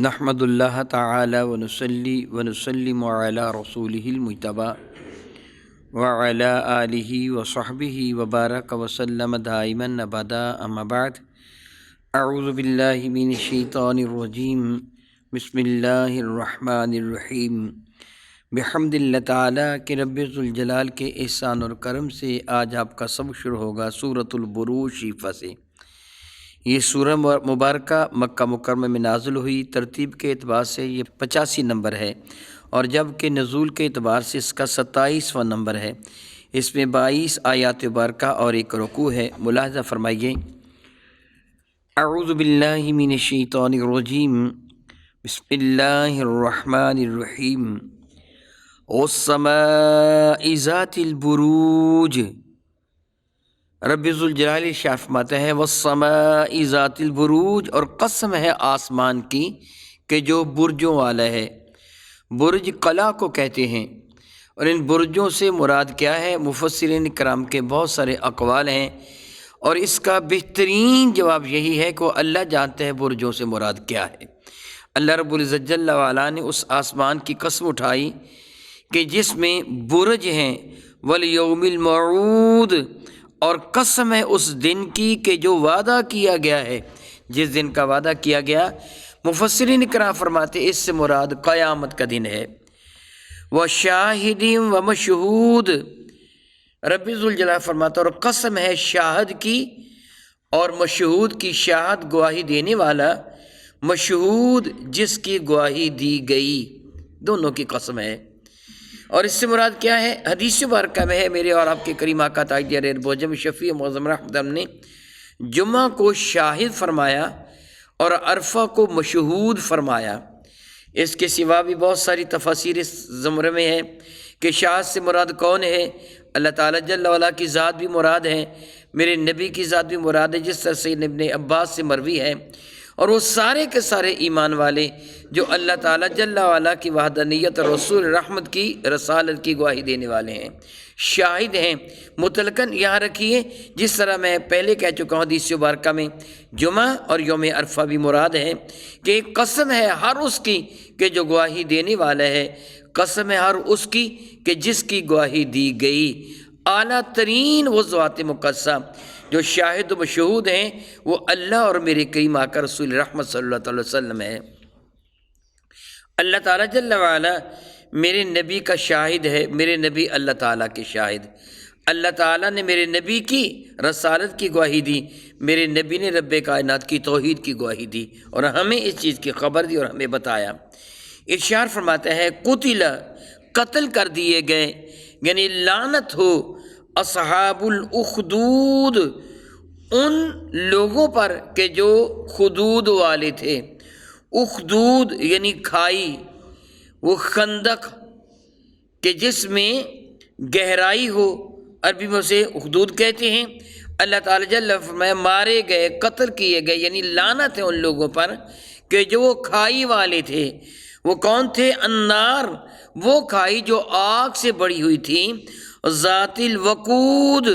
نحمد اللہ تعالی ونصلی ونسلم علی رسولہ المجتبی وعلی آلہ وصحبہ وبارک وسلم دائما ابدا اما بعد اعوذ باللہ من الشیطان الرجیم بسم اللہ الرحمن الرحیم بحمد اللہ تعالیٰ کہ رب ذوالجلال کے احسان اور کرم سے آج آپ کا سبق شروع ہوگا سورۃ البروج شیفہ سے۔ یہ سورہ مبارکہ مکہ مکرمہ میں نازل ہوئی، ترتیب کے اعتبار سے یہ 85 نمبر ہے اور جب کہ نزول کے اعتبار سے اس کا 27واں نمبر ہے۔ اس میں 22 آیات مبارکہ اور ایک رکوع ہے۔ ملاحظہ فرمائیے، اعوذ باللہ من الشیطان الرجیم بسم اللہ الرحمن الرحیم والسماء ذات البروج۔ رب ذوالجلال ارشاد فرماتا ہے والسماء ذات البروج، اور قسم ہے آسمان کی کہ جو برجوں والا ہے۔ برج قلعہ کو کہتے ہیں، اور ان برجوں سے مراد کیا ہے؟ مفسرین کرام کے بہت سارے اقوال ہیں، اور اس کا بہترین جواب یہی ہے کہ وہ اللہ جانتے ہیں برجوں سے مراد کیا ہے۔ اللہ رب العزت جل وعلا نے اس آسمان کی قسم اٹھائی کہ جس میں برج ہیں، والیوم الموعود، اور قسم ہے اس دن کی کہ جو وعدہ کیا گیا ہے۔ جس دن کا وعدہ کیا گیا، مفسرین کرام فرماتے اس سے مراد قیامت کا دن ہے۔ وشاہد ومشہود، رب ذوالجلال فرماتا اور قسم ہے شاہد کی اور مشہود کی، شاہد گواہی دینے والا، مشہود جس کی گواہی دی گئی، دونوں کی قسم ہے۔ اور اس سے مراد کیا ہے؟ حدیث مبارکہ میں ہے، میرے اور آپ کے کریم آقا تاجدار بوجم شفیع معظم رحمت نے جمعہ کو شاہد فرمایا اور عرفہ کو مشہود فرمایا۔ اس کے سوا بھی بہت ساری تفاسیر اس زمرے میں ہے کہ شاہد سے مراد کون ہے؟ اللہ تعالیٰ جل وعلا کی ذات بھی مراد ہے، میرے نبی کی ذات بھی مراد ہے، جس طرح سید ابن عباس سے مروی ہے، اور وہ سارے کے سارے ایمان والے جو اللہ تعالیٰ جل وعلا کی وحدانیت اور رسول رحمت کی رسالت کی گواہی دینے والے ہیں، شاہد ہیں۔ مطلقاً یہاں رکھیے، جس طرح میں پہلے کہہ چکا ہوں حدیث مبارکہ میں، جمعہ اور یوم عرفہ بھی مراد ہے کہ ایک قسم ہے ہر اس کی کہ جو گواہی دینے والا ہے، قسم ہے ہر اس کی کہ جس کی گواہی دی گئی۔ اعلیٰ ترین وہ ذات مقدسہ جو شاہد و مشہود ہیں، وہ اللہ اور میرے کریم آقا رسول رحمت صلی اللہ علیہ وسلم ہے۔ اللہ تعالیٰ جل وعلا میرے نبی کا شاہد ہے، میرے نبی اللہ تعالیٰ کے شاہد۔ اللہ تعالیٰ نے میرے نبی کی رسالت کی گواہی دی، میرے نبی نے رب کائنات کی توحید کی گواہی دی، اور ہمیں اس چیز کی خبر دی اور ہمیں بتایا۔ ارشاد فرماتا ہے قتل، قتل کر دیے گئے، یعنی لعنت ہو، اصحاب الاخدود، ان لوگوں پر کہ جو خدود والے تھے۔ اخدود یعنی کھائی، وہ خندق کہ جس میں گہرائی ہو، عربی میں اسے اخدود کہتے ہیں۔ اللہ تعالیٰ جل فرمایا مارے گئے، قتل کیے گئے، یعنی لعنت ہے ان لوگوں پر کہ جو وہ کھائی والے تھے۔ وہ کون تھے؟ النار، وہ کھائی جو آگ سے بڑی ہوئی تھی، ذات الوقود،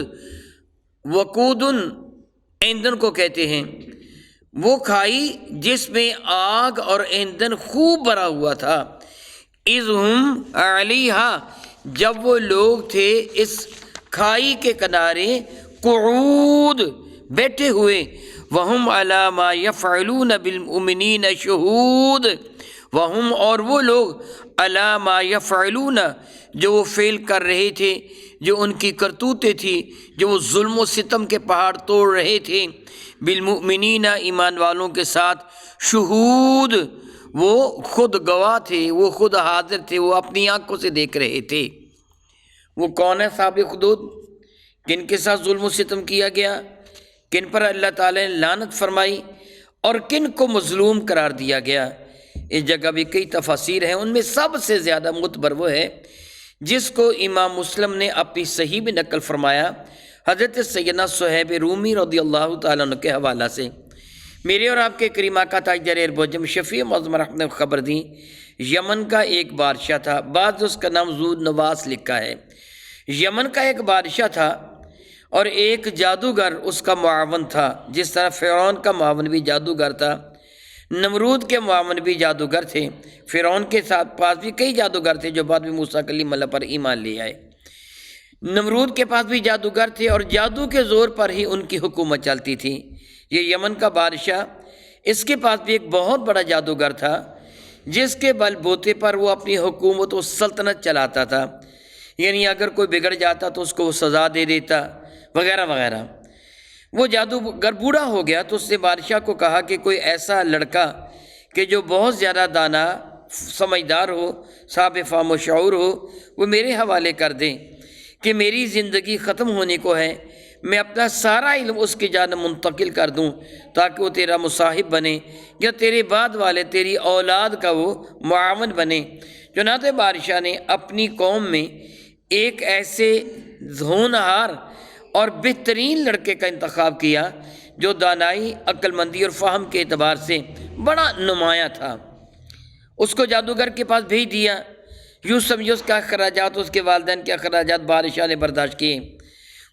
وقود ایندھن کو کہتے ہیں، وہ کھائی جس میں آگ اور ایندھن خوب بھرا ہوا تھا۔ اذ ہم علیہا، جب وہ لوگ تھے اس کھائی کے کنارے، قعود، بیٹھے ہوئے، وہم علی ما یفعلون بالمؤمنین شہود، وہم، اور وہ لوگ، علی ما یفعلون، جو وہ فعل کر رہے تھے، جو ان کی کرتوتیں تھی، جو وہ ظلم و ستم کے پہاڑ توڑ رہے تھے، بالمؤمنین، ایمان والوں کے ساتھ، شہود، وہ خود گواہ تھے، وہ خود حاضر تھے، وہ اپنی آنکھوں سے دیکھ رہے تھے۔ وہ کون ہے صاحب خدود؟ کن کے ساتھ ظلم و ستم کیا گیا، کن پر اللہ تعالیٰ نے لعنت فرمائی، اور کن کو مظلوم قرار دیا گیا۔ اس جگہ بھی کئی تفاسیر ہیں، ان میں سب سے زیادہ معتبر وہ ہے جس کو امام مسلم نے اپنی صحیح میں نقل فرمایا حضرت سیدنا صہیب رومی رضی اللہ تعالیٰ عنہ کے حوالہ سے۔ میرے اور آپ کے کریم آقا تاجدار بوجم شفیع معظم رحمت نے خبر دی، یمن کا ایک بادشاہ تھا، بعض اس کا نام ذو نواس لکھا ہے۔ یمن کا ایک بادشاہ تھا اور ایک جادوگر اس کا معاون تھا، جس طرح فرعون کا معاون بھی جادوگر تھا۔ نمرود کے معاون بھی جادوگر تھے، فرعون کے ساتھ پاس بھی کئی جادوگر تھے جو بعد میں موسیٰ کلیم اللہ پر ایمان لے آئے۔ نمرود کے پاس بھی جادوگر تھے اور جادو کے زور پر ہی ان کی حکومت چلتی تھی۔ یہ یمن کا بادشاہ، اس کے پاس بھی ایک بہت بڑا جادوگر تھا جس کے بل بوتے پر وہ اپنی حکومت و سلطنت چلاتا تھا، یعنی اگر کوئی بگڑ جاتا تو اس کو وہ سزا دے دیتا وغیرہ وغیرہ۔ وہ جادوگر بوڑھا ہو گیا تو اس نے بادشاہ کو کہا کہ کوئی ایسا لڑکا کہ جو بہت زیادہ دانا سمجھدار ہو، صاحب فہم و شعور ہو، وہ میرے حوالے کر دیں کہ میری زندگی ختم ہونے کو ہے، میں اپنا سارا علم اس کی جانب منتقل کر دوں تاکہ وہ تیرا مصاحب بنے یا تیرے بعد والے تیری اولاد کا وہ معاون بنے۔ چنانچہ بادشاہ نے اپنی قوم میں ایک ایسے ہونہار اور بہترین لڑکے کا انتخاب کیا جو دانائی، عقل مندی اور فہم کے اعتبار سے بڑا نمایاں تھا۔ اس کو جادوگر کے پاس بھیج دیا۔ یوں سمجھو اس کا اخراجات، اس کے والدین کے اخراجات بادشاہ نے برداشت کیے۔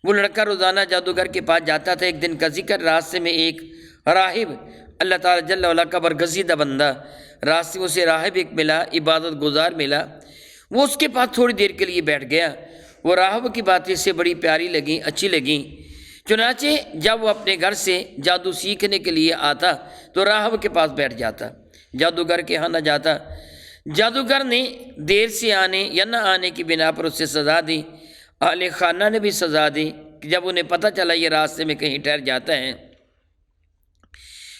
وہ لڑکا روزانہ جادوگر کے پاس جاتا تھا۔ ایک دن کا ذکر، راستے میں ایک راہب، اللہ تعالیٰ جل وعلا کا برگزیدہ بندہ، راستے میں اسے راہب ایک ملا، عبادت گزار ملا۔ وہ اس کے پاس تھوڑی دیر کے لیے بیٹھ گیا۔ وہ راہب کی باتیں اسے بڑی پیاری لگیں، اچھی لگیں۔ چنانچہ جب وہ اپنے گھر سے جادو سیکھنے کے لیے آتا تو راہب کے پاس بیٹھ جاتا، جادوگر کے ہاں نہ جاتا۔ جادوگر نے دیر سے آنے یا نہ آنے کی بنا پر اسے سزا دی۔ اہل خانہ نے بھی سزا دی کہ جب انہیں پتہ چلا یہ راستے میں کہیں ٹھہر جاتا ہے،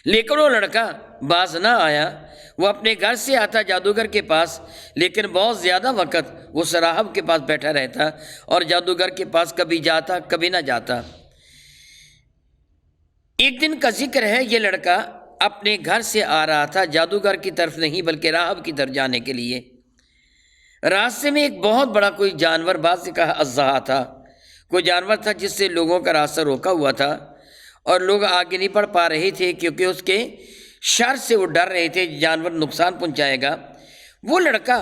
لیکن وہ لڑکا باز نہ آیا۔ وہ اپنے گھر سے آتا جادوگر کے پاس، لیکن بہت زیادہ وقت وہ راہب کے پاس بیٹھا رہتا اور جادوگر کے پاس کبھی جاتا کبھی نہ جاتا۔ ایک دن کا ذکر ہے، یہ لڑکا اپنے گھر سے آ رہا تھا، جادوگر کی طرف نہیں بلکہ راہب کی طرف جانے کے لیے۔ راستے میں ایک بہت بڑا کوئی جانور، بعض نے کہا اژدہا تھا، کوئی جانور تھا جس سے لوگوں کا راستہ روکا ہوا تھا اور لوگ آگے نہیں بڑھ پا رہے تھے کیونکہ اس کے شر سے وہ ڈر رہے تھے جانور نقصان پہنچائے گا۔ وہ لڑکا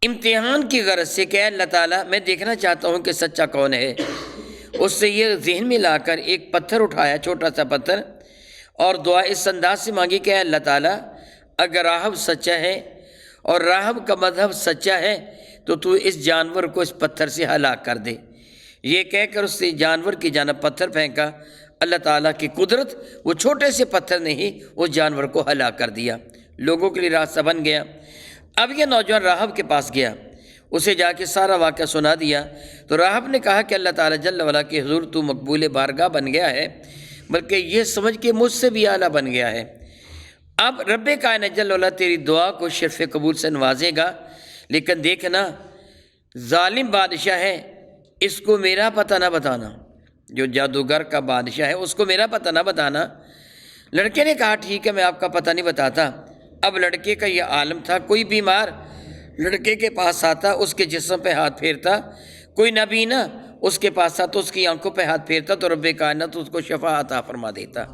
امتحان کی غرض سے کہ اللہ تعالیٰ میں دیکھنا چاہتا ہوں کہ سچا کون ہے، اس سے یہ ذہن میں لا کر ایک پتھر اٹھایا، چھوٹا سا پتھر، اور دعا اس انداز سے مانگی کہ اللہ تعالیٰ اگر راہب سچا ہے اور راہب کا مذہب سچا ہے تو تو اس جانور کو اس پتھر سے ہلاک کر دے۔ یہ کہہ کر اس نے جانور کی جانب پتھر پھینکا۔ اللہ تعالیٰ کی قدرت، وہ چھوٹے سے پتھر نے ہی اس جانور کو ہلاک کر دیا، لوگوں کے لیے راستہ بن گیا۔ اب یہ نوجوان راہب کے پاس گیا، اسے جا کے سارا واقعہ سنا دیا تو راہب نے کہا کہ اللہ تعالیٰ جل وعلا کے حضور تو مقبول بارگاہ بن گیا ہے، بلکہ یہ سمجھ کے مجھ سے بھی اعلیٰ بن گیا ہے۔ اب رب کائنات جل وعلا تیری دعا کو شرف قبول سے نوازے گا، لیکن دیکھنا ظالم بادشاہ ہے، اس کو میرا پتہ نہ بتانا، جو جادوگر کا بادشاہ ہے اس کو میرا پتہ نہ بتانا۔ لڑکے نے کہا ٹھیک ہے، میں آپ کا پتہ نہیں بتاتا۔ اب لڑکے کا یہ عالم تھا، کوئی بیمار لڑکے کے پاس آتا، اس کے جسم پہ ہاتھ پھیرتا، کوئی نابینا اس کے پاس آتا، اس کی آنکھوں پہ ہاتھ پھیرتا تو رب کائنات اس کو شفا عطا فرما دیتا۔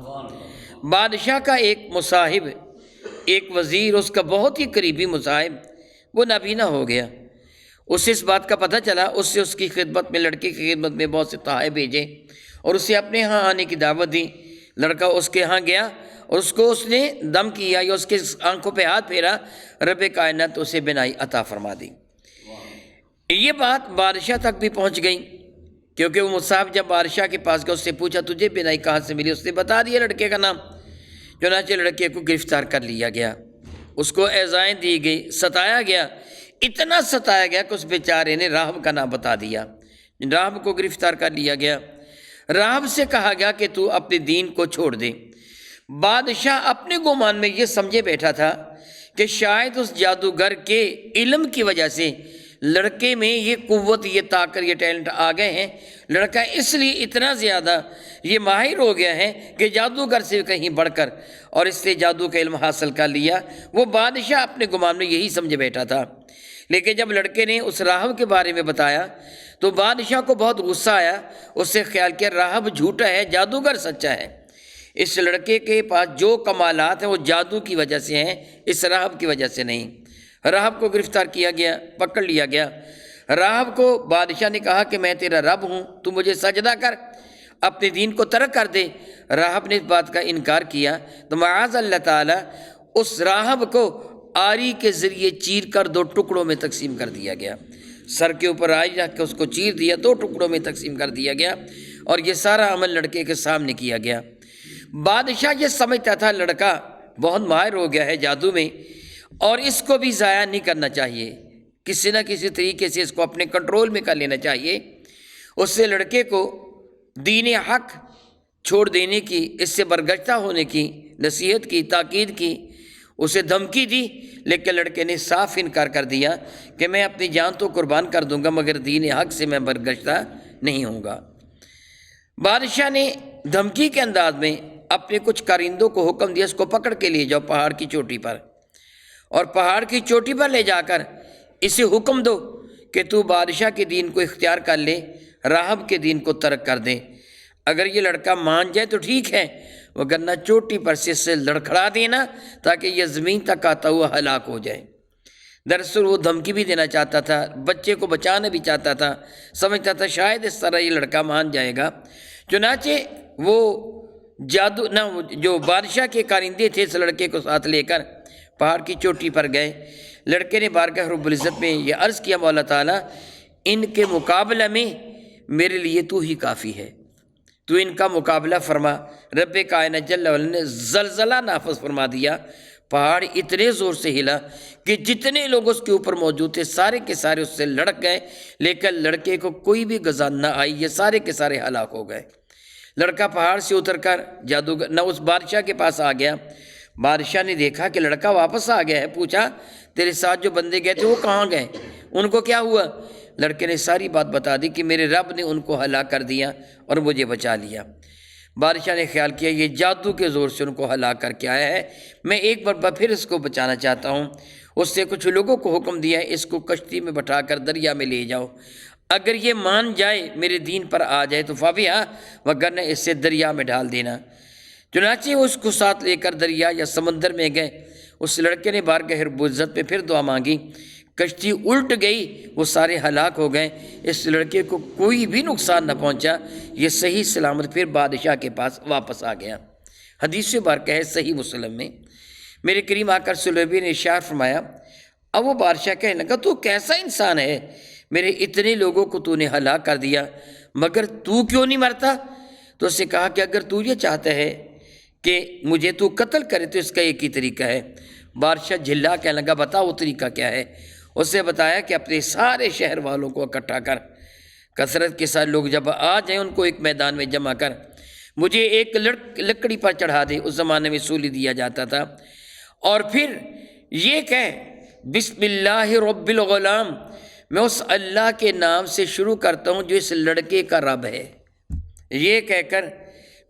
بادشاہ کا ایک مصاحب، ایک وزیر، اس کا بہت ہی قریبی مصاحب، وہ نابینا ہو گیا۔ اسے اس بات کا پتہ چلا، اس سے اس کی خدمت میں، لڑکے کی خدمت میں بہت سے تحائف بھیجے اور اسے اپنے ہاں آنے کی دعوت دی۔ لڑکا اس کے ہاں گیا اور اس کو اس نے دم کیا یا اس کے آنکھوں پہ ہاتھ پھیرا، رب کائنات اسے بینائی عطا فرما دی۔ یہ بات بادشاہ تک بھی پہنچ گئی کیونکہ وہ مصاحب جب بادشاہ کے پاس گیا، اس سے پوچھا تجھے بینائی کہاں سے ملی، اس نے بتا دیا لڑکے کا نام۔ چنانچہ لڑکے کو گرفتار کر لیا گیا، اس کو ایذائیں دی گئی، ستایا گیا، اتنا ستایا گیا کہ اس بیچارے نے راہب کا نام بتا دیا۔ راہب کو گرفتار کر لیا گیا۔ راہب سے کہا گیا کہ تو اپنے دین کو چھوڑ دے۔ بادشاہ اپنے گمان میں یہ سمجھے بیٹھا تھا کہ شاید اس جادوگر کے علم کی وجہ سے لڑکے میں یہ قوت، یہ طاقت، یہ ٹیلنٹ آ گئے ہیں، لڑکا اس لیے اتنا زیادہ یہ ماہر ہو گیا ہے کہ جادوگر سے کہیں بڑھ کر، اور اس سے جادو کا علم حاصل کر لیا۔ وہ بادشاہ اپنے گمان میں یہی سمجھے بیٹھا تھا، لیکن جب لڑکے نے اس راہب کے بارے میں بتایا تو بادشاہ کو بہت غصہ آیا۔ اس سے خیال کیا راہب جھوٹا ہے، جادوگر سچا ہے۔ اس لڑکے کے پاس جو کمالات ہیں وہ جادو کی وجہ سے ہیں، اس راہب کی وجہ سے نہیں۔ راہب کو گرفتار کیا گیا، پکڑ لیا گیا۔ راہب کو بادشاہ نے کہا کہ میں تیرا رب ہوں، تو مجھے سجدہ کر۔ اپنے دین کو ترک کر دے۔ راہب نے اس بات کا انکار کیا تو معاذ اللہ تعالیٰ اس راہب کو آری کے ذریعے چیر کر 2 ٹکڑوں میں تقسیم کر دیا گیا۔ سر کے اوپر آری رکھ کے اس کو چیر دیا، 2 ٹکڑوں میں تقسیم کر دیا گیا، اور یہ سارا عمل لڑکے کے سامنے کیا گیا۔ بادشاہ یہ سمجھتا تھا لڑکا بہت ماہر ہو گیا ہے جادو میں، اور اس کو بھی ضائع نہیں کرنا چاہیے، کسی نہ کسی طریقے سے اس کو اپنے کنٹرول میں کر لینا چاہیے۔ اس سے لڑکے کو دین حق چھوڑ دینے کی، اس سے برگشتہ ہونے کی نصیحت کی، تاکید کی، اسے دھمکی دی، لیکن لڑکے نے صاف انکار کر دیا کہ میں اپنی جان تو قربان کر دوں گا مگر دین حق سے میں برگشتہ نہیں ہوں گا۔ بادشاہ نے دھمکی کے انداز میں اپنے کچھ کارندوں کو حکم دیا اس کو پکڑ کے لے جاؤ پہاڑ کی چوٹی پر، اور پہاڑ کی چوٹی پر لے جا کر اسے حکم دو کہ تو بادشاہ کے دین کو اختیار کر لے، راہب کے دین کو ترک کر دے۔ اگر یہ لڑکا مان جائے تو ٹھیک ہے، وگرنہ چوٹی پر سے اسے لڑکھڑا دینا تاکہ یہ زمین تک آتا ہوا ہلاک ہو جائے۔ دراصل وہ دھمکی بھی دینا چاہتا تھا، بچے کو بچانا بھی چاہتا تھا، سمجھتا تھا شاید اس طرح یہ لڑکا مان جائے گا۔ چنانچہ وہ جو بادشاہ کے کارندے تھے اس لڑکے کو ساتھ لے کر پہاڑ کی چوٹی پر گئے۔ لڑکے نے بارگاہ رب العزت میں یہ عرض کیا، مولا تعالیٰ ان کے مقابلہ میں میرے لیے تو ہی کافی ہے، تو ان کا مقابلہ فرما۔ رب کائنات جل وعلا نے زلزلہ نافذ فرما دیا، پہاڑ اتنے زور سے ہلا کہ جتنے لوگ اس کے اوپر موجود تھے سارے کے سارے اس سے لڑک گئے، لیکن لڑکے کو کوئی بھی غذا نہ آئی، یہ سارے کے سارے ہلاک ہو گئے۔ لڑکا پہاڑ سے اتر کر جادوگر نہ اس بادشاہ کے پاس آ گیا۔ بادشاہ نے دیکھا کہ لڑکا واپس آ گیا ہے، پوچھا تیرے ساتھ جو بندے گئے تھے وہ کہاں گئے، ان کو کیا ہوا؟ لڑکے نے ساری بات بتا دی کہ میرے رب نے ان کو ہلاک کر دیا اور مجھے بچا لیا۔ بادشاہ نے خیال کیا یہ جادو کے زور سے ان کو ہلاک کر کے آیا ہے، میں ایک بار پھر اس کو بچانا چاہتا ہوں۔ اس سے کچھ لوگوں کو حکم دیا ہے اس کو کشتی میں بٹھا کر دریا میں لے جاؤ، اگر یہ مان جائے میرے دین پر آ جائے تو فابیہ، وگرنہ اس سے دریا میں ڈال دینا۔ چنانچہ وہ اس کو ساتھ لے کر دریا یا سمندر میں گئے۔ اس لڑکے نے بارگاہ رب العزت میں پھر دعا مانگی، کشتی الٹ گئی، وہ سارے ہلاک ہو گئے، اس لڑکے کو کوئی بھی نقصان نہ پہنچا، یہ صحیح سلامت پھر بادشاہ کے پاس واپس آ گیا۔ حدیث سے بارکہ ہے صحیح مسلم میں، میرے کریم آقا صلی اللہ علیہ وسلم نے ارشاد فرمایا، اب وہ بادشاہ کہنے لگا تو کیسا انسان ہے، میرے اتنے لوگوں کو تو نے ہلاک کر دیا مگر تو کیوں نہیں مرتا؟ تو اس نے کہا کہ اگر تو یہ چاہتا ہے کہ مجھے تو قتل کرے تو اس کا ایک ہی طریقہ ہے۔ بادشاہ جھلا کہنے لگا بتا وہ طریقہ کیا ہے؟ اس نے بتایا کہ اپنے سارے شہر والوں کو اکٹھا کر، کثرت کے ساتھ لوگ جب آ جائیں ان کو ایک میدان میں جمع کر، مجھے ایک لکڑی پر چڑھا دے، اس زمانے میں سولی دیا جاتا تھا، اور پھر یہ کہے بسم اللہ رب الغلام، میں اس اللہ کے نام سے شروع کرتا ہوں جو اس لڑکے کا رب ہے، یہ کہہ کر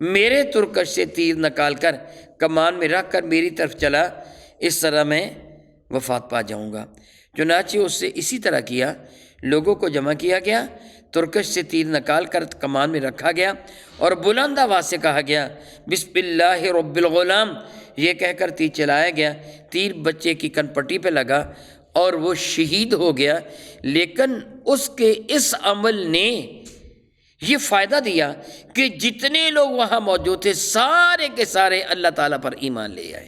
میرے ترکش سے تیر نکال کر کمان میں رکھ کر میری طرف چلا، اس طرح میں وفات پا جاؤں گا۔ چنانچہ اس سے اسی طرح کیا، لوگوں کو جمع کیا گیا، ترکش سے تیر نکال کر کمان میں رکھا گیا اور بلند آواز سے کہا گیا بسم اللہ رب الغلام، یہ کہہ کر تیر چلایا گیا، تیر بچے کی کن پٹی پہ لگا اور وہ شہید ہو گیا۔ لیکن اس کے اس عمل نے یہ فائدہ دیا کہ جتنے لوگ وہاں موجود تھے سارے کے سارے اللہ تعالیٰ پر ایمان لے آئے،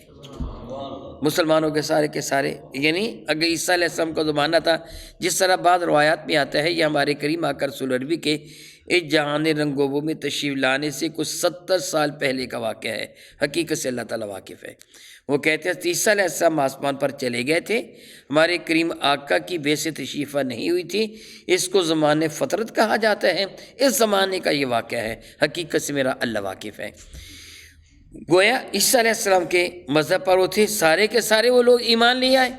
مسلمانوں کے سارے، یعنی اگر عیسیٰ علیہ السلام کا زمانہ تھا، جس طرح بعض روایات میں آتا ہے، یہ ہمارے کریم آقا رسول عربی کے اس جہان رنگوبوں میں تشریف لانے سے کچھ 70 سال پہلے کا واقعہ ہے، حقیقت سے اللہ تعالیٰ واقف ہے۔ وہ کہتے ہیں عیسیٰ علیہ السلام آسمان پر چلے گئے تھے، ہمارے کریم آقا کی بعثت تشریفہ نہیں ہوئی تھی، اس کو زمانے فطرت کہا جاتا ہے، اس زمانے کا یہ واقعہ ہے، حقیقت سے میرا اللہ واقف ہے۔ گویا عیسیٰ علیہ السلام کے مذہب پر وہ تھے، سارے کے سارے وہ لوگ ایمان لے آئے۔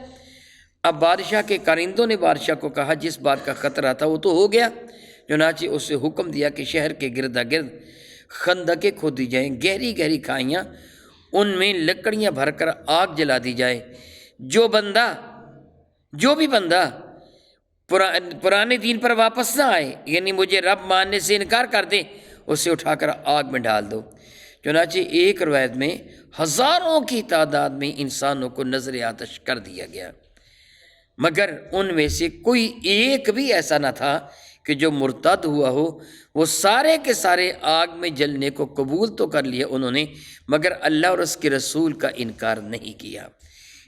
اب بادشاہ کے کارندوں نے بادشاہ کو کہا جس بات کا خطرہ تھا وہ تو ہو گیا، چنانچہ اسے حکم دیا کہ شہر کے گردا گرد خندقیں کھودی جائیں، گہری گہری کھائیاں، ان میں لکڑیاں بھر کر آگ جلا دی جائے، جو بھی بندہ پرانے دین پر واپس نہ آئے، یعنی مجھے رب ماننے سے انکار کر دے، اسے اٹھا کر آگ میں ڈال دو۔ چنانچہ ایک روایت میں ہزاروں کی تعداد میں انسانوں کو نظر آتش کر دیا گیا، مگر ان میں سے کوئی ایک بھی ایسا نہ تھا کہ جو مرتد ہوا ہو وہ سارے کے سارے آگ میں جلنے کو قبول تو کر لیا انہوں نے، مگر اللہ اور اس کے رسول کا انکار نہیں کیا۔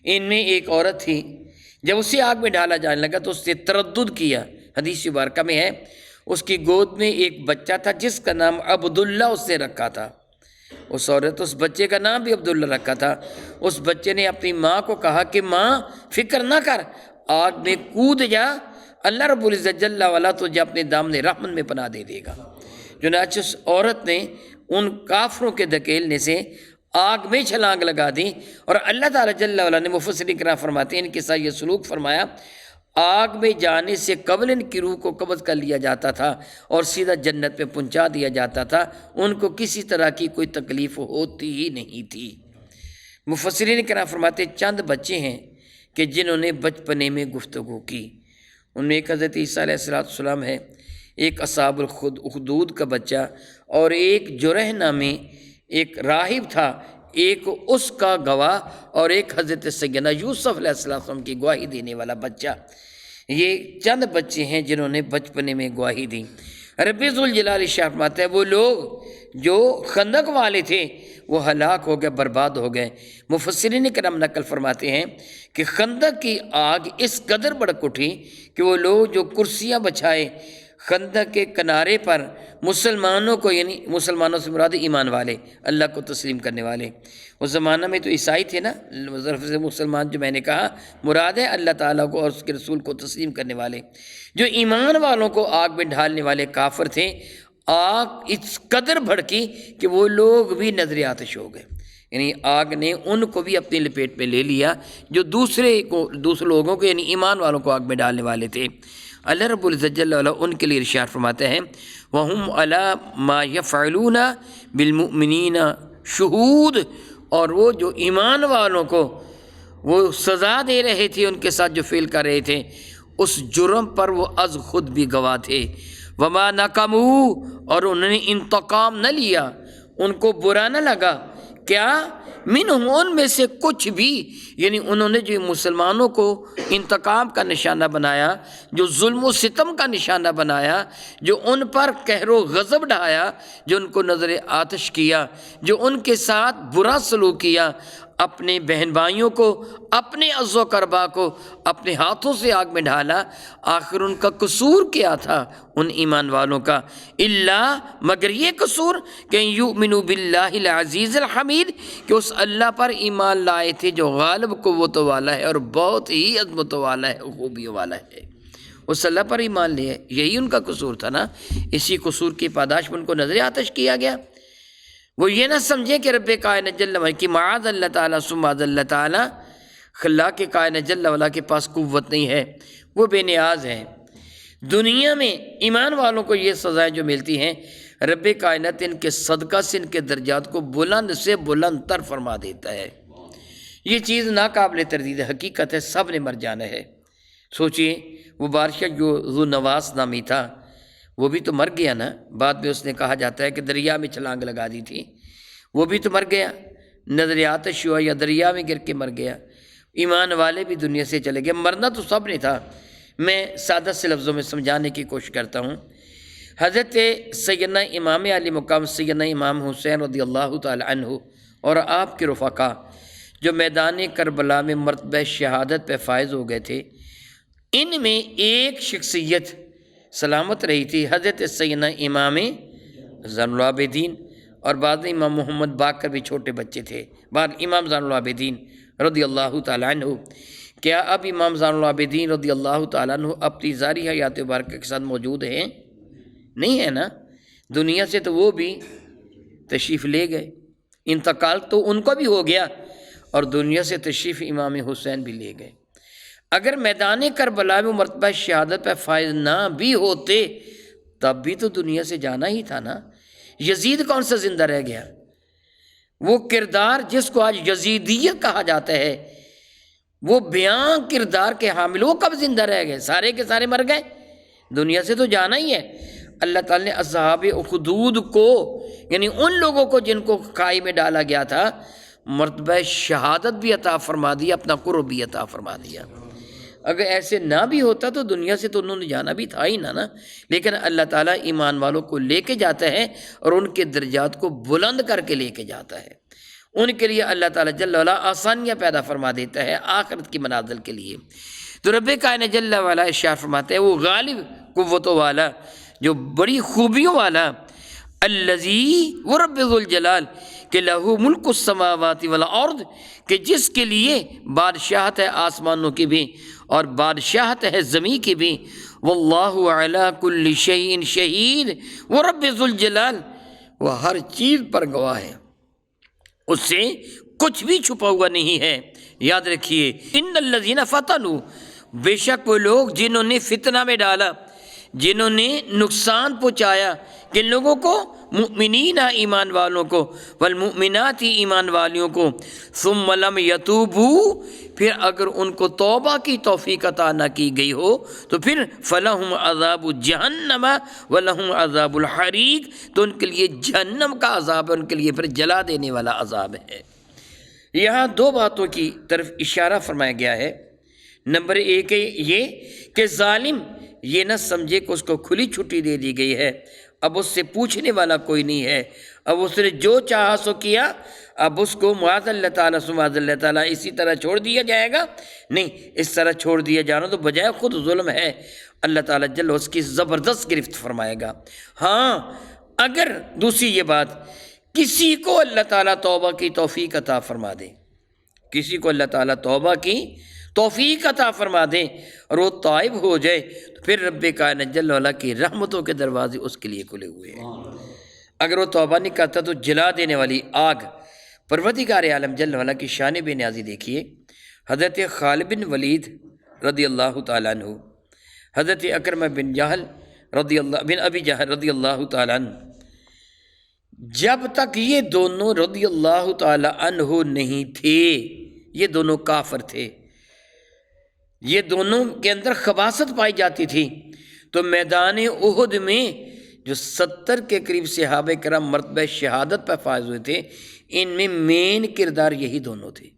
ان میں ایک عورت تھی، جب اسے آگ میں ڈالا جانے لگا تو اس نے تردد کیا۔ حدیث مبارکہ میں ہے اس کی گود میں ایک بچہ تھا جس کا نام عبداللہ اس نے رکھا تھا۔ اس عورت اس بچے کا نام بھی عبداللہ رکھا تھا۔ اس بچے نے اپنی ماں کو کہا کہ ماں فکر نہ کر، آگ میں کود جا، اللہ رب العزت جل وعلا تجھے اپنے دامن رحمت میں پناہ دے دے گا۔ چنانچہ اس عورت نے ان کافروں کے دھکیلنے سے آگ میں چھلانگ لگا دی، اور اللہ تعالیٰ جل وعلا نے، مفسرین کرام فرماتے ہیں، ان کے ساتھ یہ سلوک فرمایا، آگ میں جانے سے قبل ان کی روح کو قبض کر لیا جاتا تھا اور سیدھا جنت میں پہنچا دیا جاتا تھا، ان کو کسی طرح کی کوئی تکلیف ہوتی ہی نہیں تھی۔ مفسرین کرام فرماتے ہیں چند بچے ہیں کہ جنہوں نے بچپنے میں گفتگو کی، ان میں ایک حضرت عیسیٰ علیہ السلام ہے، ایک اصحاب الخدود کا بچہ، اور ایک جرح نامی ایک راہب تھا، ایک اس کا گواہ، اور ایک حضرت سیدنا یوسف علیہ السلام کی گواہی دینے والا بچہ۔ یہ چند بچے ہیں جنہوں نے بچپنے میں گواہی دی۔ رب ذوالجلال شاہ فرماتا ہے وہ لوگ جو خندق والے تھے وہ ہلاک ہو گئے، برباد ہو گئے۔ مفسرین کرام نقل فرماتے ہیں کہ خندق کی آگ اس قدر بھڑک اٹھی کہ وہ لوگ جو کرسیاں بچھائے خندق کے کنارے پر مسلمانوں کو، یعنی مسلمانوں سے مراد ایمان والے، اللہ کو تسلیم کرنے والے، اس زمانہ میں تو عیسائی تھے نا، ظرف سے مسلمان جو میں نے کہا مراد ہے اللہ تعالیٰ کو اور اس کے رسول کو تسلیم کرنے والے، جو ایمان والوں کو آگ میں ڈھالنے والے کافر تھے۔ آگ اس قدر بھڑکی کہ وہ لوگ بھی نظر آتش ہو گئے، یعنی آگ نے ان کو بھی اپنی لپیٹ میں لے لیا جو دوسرے لوگوں کو، یعنی ایمان والوں کو آگ میں ڈالنے والے تھے۔ اللہ رب العزت جل وعلا ان کے لیے ارشاد فرماتے ہیں وَهُمْ عَلَى مَا يَفْعَلُونَ بِالْمُؤْمِنِينَ شُهُودٌ، اور وہ جو ایمان والوں کو وہ سزا دے رہے تھے، ان کے ساتھ جو فعل کر رہے تھے اس جرم پر وہ از خود بھی گواہ تھے۔ وَمَا نَقَمُوا، اور انہوں نے انتقام نہ لیا، ان کو برا نہ لگا، کیا منہم، ان میں سے کچھ بھی، یعنی انہوں نے جو مسلمانوں کو انتقام کا نشانہ بنایا، جو ظلم و ستم کا نشانہ بنایا، جو ان پر قہر و غضب ڈھایا، جو ان کو نظر آتش کیا، جو ان کے ساتھ برا سلوک کیا، اپنے بہن بھائیوں کو، اپنے عز و قربا کو اپنے ہاتھوں سے آگ میں ڈھالا، آخر ان کا قصور کیا تھا ان ایمان والوں کا؟ اللہ، مگر یہ قصور کہ یؤمنوا باللہ العزیز الحمید، کہ اس اللہ پر ایمان لائے تھے جو غالب قوت والا ہے اور بہت ہی عظمت والا ہے، خوبیوں والا ہے، اس اللہ پر ایمان لے، یہی ان کا قصور تھا نا۔ اسی قصور کی پاداش میں ان کو نظر آتش کیا گیا۔ وہ یہ نہ سمجھے کہ رب کائنات جل وعلا کی معاذ اللہ تعالیٰ ثم معاذ اللہ تعالیٰ، خلاق کائنات جل وعلا کے پاس قوت نہیں ہے، وہ بے نیاز ہے۔ دنیا میں ایمان والوں کو یہ سزائیں جو ملتی ہیں، رب کائنات ان کے صدقہ سے ان کے درجات کو بلند سے بلند تر فرما دیتا ہے۔ یہ چیز ناقابل تردید حقیقت ہے، سب نے مر جانا ہے۔ سوچئے وہ بادشاہ جو ذو نواس نامی تھا وہ بھی تو مر گیا نا، بعد میں اس نے کہا جاتا ہے کہ دریا میں چھلانگ لگا دی تھی، وہ بھی تو مر گیا، نظر آتش ہوا یا دریا میں گر کے مر گیا۔ ایمان والے بھی دنیا سے چلے گئے، مرنا تو سب نے تھا۔ میں سادہ سے لفظوں میں سمجھانے کی کوشش کرتا ہوں۔ حضرت سیدنا امام علی مقام سیدنا امام حسین رضی اللہ تعالی عنہ اور آپ کے رفقا جو میدان کربلا میں مرتبہ شہادت پہ فائز ہو گئے تھے، ان میں ایک شخصیت سلامت رہی تھی، حضرت سیدنا امام زین العابدین، اور بعد میں امام محمد باقر بھی چھوٹے بچے تھے، بعد امام زین العابدین رضی اللہ تعالیٰ عنہ۔ کیا اب امام زین العابدین رضی اللہ تعالیٰ عنہ اپنی ظاہری حیات مبارکہ کے ساتھ موجود ہیں؟ نہیں ہے نا، دنیا سے تو وہ بھی تشریف لے گئے، انتقال تو ان کو بھی ہو گیا، اور دنیا سے تشریف امام حسین بھی لے گئے۔ اگر میدان کربلا میں مرتبہ شہادت پہ فائز نہ بھی ہوتے تب بھی تو دنیا سے جانا ہی تھا نا۔ یزید کون سا زندہ رہ گیا؟ وہ کردار جس کو آج یزیدیت کہا جاتا ہے، وہ بیاں کردار کے حامل، وہ کب زندہ رہ گئے؟ سارے کے سارے مر گئے، دنیا سے تو جانا ہی ہے۔ اللہ تعالیٰ نے اصحاب اخدود کو، یعنی ان لوگوں کو جن کو کھائی میں ڈالا گیا تھا، مرتبہ شہادت بھی عطا فرما دیا، اپنا قرب بھی عطا فرما دیا۔ اگر ایسے نہ بھی ہوتا تو دنیا سے تو انہوں نے جانا بھی تھا ہی نا. لیکن اللہ تعالیٰ ایمان والوں کو لے کے جاتا ہے اور ان کے درجات کو بلند کر کے لے کے جاتا ہے. ان کے لیے اللہ تعالیٰ جل وعلا آسانیاں پیدا فرما دیتا ہے آخرت کی منازل کے لیے. تو رب کائنات جل وعلا ارشاد فرماتے ہیں وہ غالب قوتوں والا جو بڑی خوبیوں والا، الذی وہ رب ذوالجلال کہ لہو ملک السماوات والارض کہ جس کے لیے بادشاہت ہے آسمانوں کی بھی اور بادشاہت ہے زمین کی بھی. واللہ علی کل شیء شہید وہ رب ذوالجلال وہ ہر چیز پر گواہ ہے، اس سے کچھ بھی چھپا ہوا نہیں ہے. یاد رکھیے ان الذین فتنوا بے شک وہ لوگ جنہوں نے فتنہ میں ڈالا، جنہوں نے نقصان پہنچایا کن لوگوں کو؟ مؤمنین ایمان والوں کو، والمؤمنات ایمان والیوں کو، ثم لم یتوبوا پھر اگر ان کو توبہ کی توفیق عطا نہ کی گئی ہو تو پھر فلہم عذاب جہنم ولہم عذاب الحریق تو ان کے لیے جہنم کا عذاب ہے، ان کے لیے پھر جلا دینے والا عذاب ہے. یہاں دو باتوں کی طرف اشارہ فرمایا گیا ہے. نمبر ایک یہ کہ ظالم یہ نہ سمجھے کہ اس کو کھلی چھٹی دے دی گئی ہے، اب اس سے پوچھنے والا کوئی نہیں ہے، اب اس نے جو چاہا سو کیا، اب اس کو معاذ اللہ تعالیٰ اسی طرح چھوڑ دیا جائے گا. نہیں، اس طرح چھوڑ دیا جانا تو بجائے خود ظلم ہے. اللہ تعالیٰ جل اس کی زبردست گرفت فرمائے گا. ہاں اگر دوسری یہ بات کسی کو اللہ تعالیٰ توبہ کی توفیق عطا فرما دے، کسی کو اللہ تعالیٰ توبہ کی توفیق عطا فرما دے اور وہ تائب ہو جائے تو پھر رب کائنات جل وعلا کی رحمتوں کے دروازے اس کے لیے کھلے ہوئے ہیں. اگر وہ توبہ نہیں کرتا تو جلا دینے والی آگ. پروردگار عالم جل وعلا کی شان بے نیازی دیکھیے. حضرت خالد بن ولید رضی اللہ تعالیٰ عنہ، حضرت اکرمہ بن ابی جہل رضی اللہ تعالیٰ عنہ، جب تک یہ دونوں رضی اللہ تعالیٰ عنہ نہیں تھے، یہ دونوں کافر تھے، یہ دونوں کے اندر خباثت پائی جاتی تھی، تو میدان احد میں جو 70 کے قریب صحابہ کرام مرتبہ شہادت پر فائز ہوئے تھے، ان میں مین کردار یہی دونوں تھے.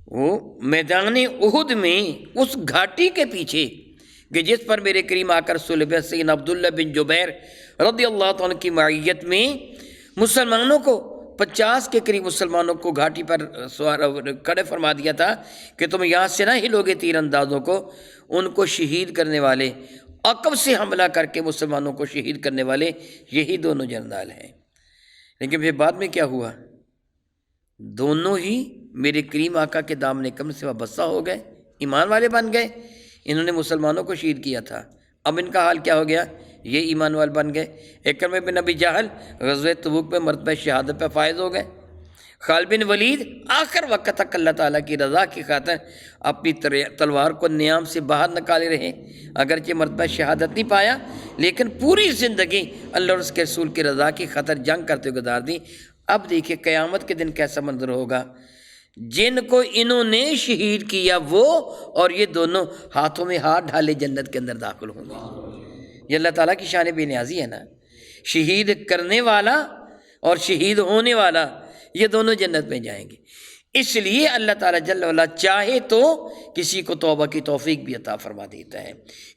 وہ میدان احد میں اس گھاٹی کے پیچھے کہ جس پر میرے کریم آ کر صلب سیدنا عبداللہ بن جبیر رضی اللہ عنہ کی معیت میں مسلمانوں کو 50 کے قریب مسلمانوں کو گھاٹی پر کھڑے فرما دیا تھا کہ تم یہاں سے نہ ہلوگے تیر اندازوں کو. ان کو شہید کرنے والے، عقب سے حملہ کر کے مسلمانوں کو شہید کرنے والے یہی دونوں جنرال ہیں. لیکن پھر بعد میں کیا ہوا؟ دونوں ہی میرے کریم آقا کے دامن کم سے وابستہ ہو گئے، ایمان والے بن گئے. انہوں نے مسلمانوں کو شہید کیا تھا، اب ان کا حال کیا ہو گیا؟ یہ ایمان وال بن گئے. اکرمہ بن ابی جہل غزوہ تبوک پہ مرتبہ شہادت پہ فائز ہو گئے. خالد بن ولید آخر وقت تک اللہ تعالیٰ کی رضا کی خاطر اپنی تلوار کو نیام سے باہر نکالے رہے، اگرچہ مرتبہ شہادت نہیں پایا لیکن پوری زندگی اللہ اور اس کے رسول کی رضا کی خاطر جنگ کرتے گزار دی. اب دیکھیں قیامت کے دن کیسا منظر ہوگا. جن کو انہوں نے شہید کیا وہ اور یہ دونوں ہاتھوں میں ہاتھ ڈھالے جنت کے اندر داخل ہوں گے. یہ اللہ تعالیٰ کی شان بے نیازی ہے نا. شہید کرنے والا اور شہید ہونے والا یہ دونوں جنت میں جائیں گے. اس لیے اللہ تعالیٰ جل وعلا چاہے تو کسی کو توبہ کی توفیق بھی عطا فرما دیتا ہے.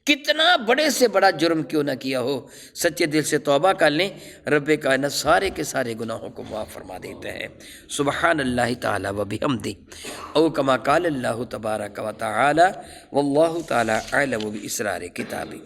کتنا بڑے سے بڑا جرم کیوں نہ کیا ہو، سچے دل سے توبہ کر لیں، رب کائنات سارے کے سارے گناہوں کو معاف فرما دیتا ہے. سبحان اللہ تعالیٰ و بحمدہ او کما قال اللہ تبارک و تعالی واللہ تعالی اعلم باسرار کتابہ.